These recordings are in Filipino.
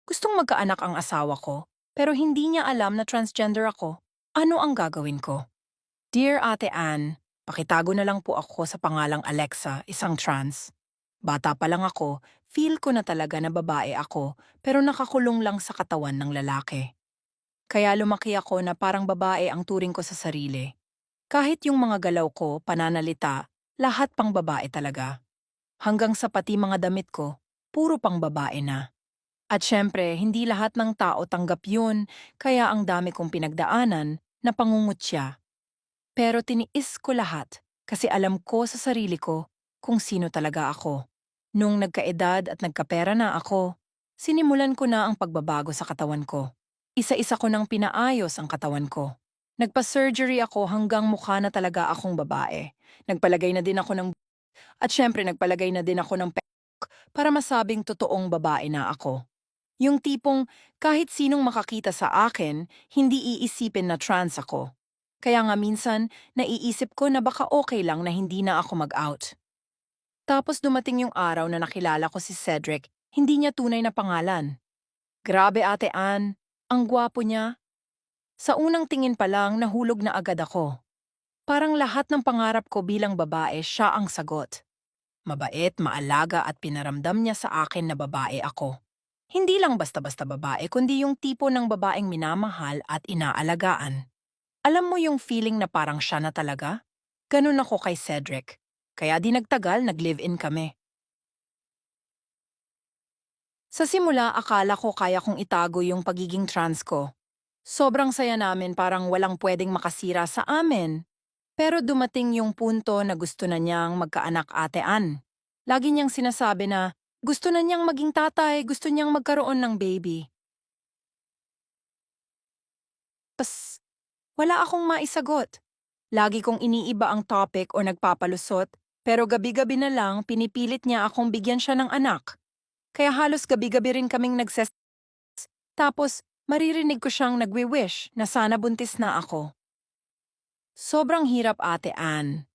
Gustong magkaanak ang asawa ko, pero hindi niya alam na transgender ako. Ano ang gagawin ko? Dear Ate Ann, pakitago na lang po ako sa pangalang Alexa, isang trans. Bata pa lang ako, feel ko na talaga na babae ako, pero nakakulong lang sa katawan ng lalaki. Kaya lumaki ako na parang babae ang turing ko sa sarili. Kahit yung mga galaw ko, pananalita, lahat pang babae talaga. Hanggang sa pati mga damit ko, puro pang babae na. At syempre, hindi lahat ng tao tanggap yun, kaya ang dami kong pinagdaanan na pangungutya. Pero tiniis ko lahat kasi alam ko sa sarili ko kung sino talaga ako. Nung nagkaedad at nagkapera na ako, sinimulan ko na ang pagbabago sa katawan ko. Isa-isa ko nang pinaayos ang katawan ko. Nagpa-surgery ako hanggang mukha na talaga akong babae. Nagpalagay na din ako ng at syempre nagpalagay na din ako ng para masabing totoong babae na ako. Yung tipong kahit sinong makakita sa akin, hindi iisipin na trans ako. Kaya nga minsan, naiisip ko na baka okay lang na hindi na ako mag-out. Tapos dumating yung araw na nakilala ko si Cedric, hindi niya tunay na pangalan. Grabe Ate Ann, ang gwapo niya. Sa unang tingin pa lang nahulog na agad ako. Parang lahat ng pangarap ko bilang babae siya ang sagot. Mabait, maalaga at pinaramdam niya sa akin na babae ako. Hindi lang basta-basta babae kundi yung tipo ng babaeng minamahal at inaalagaan. Alam mo yung feeling na parang siya na talaga? Ganun ako kay Cedric. Kaya di nagtagal, nag-live-in kami. Sa simula, akala ko kaya kong itago yung pagiging trans ko. Sobrang saya namin parang walang pwedeng makasira sa amin. Pero dumating yung punto na gusto na niyang magkaanak atean. Lagi niyang sinasabi na gusto na niyang maging tatay, gusto niyang magkaroon ng baby. Pas, wala akong maisagot. Lagi kong iniiba ang topic o nagpapalusot, pero gabi-gabi na lang pinipilit niya akong bigyan siya ng anak. Kaya halos gabi-gabi rin kaming tapos maririnig ko siyang nagwi-wish na sana buntis na ako. Sobrang hirap Ate Ann.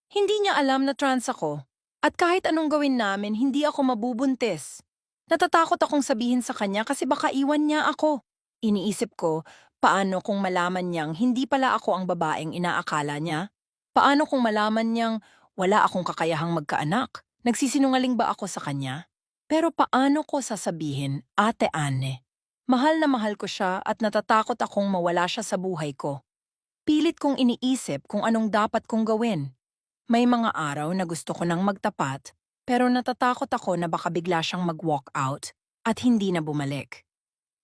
Hindi niya alam na trans ako. At kahit anong gawin namin, hindi ako mabubuntis. Natatakot akong sabihin sa kanya kasi baka iwan niya ako. Iniisip ko, paano kung malaman niyang hindi pala ako ang babaeng inaakala niya? Paano kung malaman niyang wala akong kakayahang magkaanak? Nagsisinungaling ba ako sa kanya? Pero paano ko sasabihin, Ate Anne? Mahal na mahal ko siya at natatakot akong mawala siya sa buhay ko. Pilit kong iniisip kung anong dapat kong gawin. May mga araw na gusto ko nang magtapat, pero natatakot ako na baka bigla siyang mag-walk out at hindi na bumalik.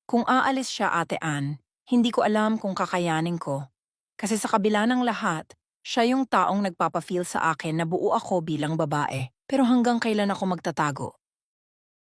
Kung aalis siya, Ate Ann, hindi ko alam kung kakayanin ko. Kasi sa kabila ng lahat, siya yung taong nagpapafeel sa akin na buo ako bilang babae. Pero hanggang kailan ako magtatago?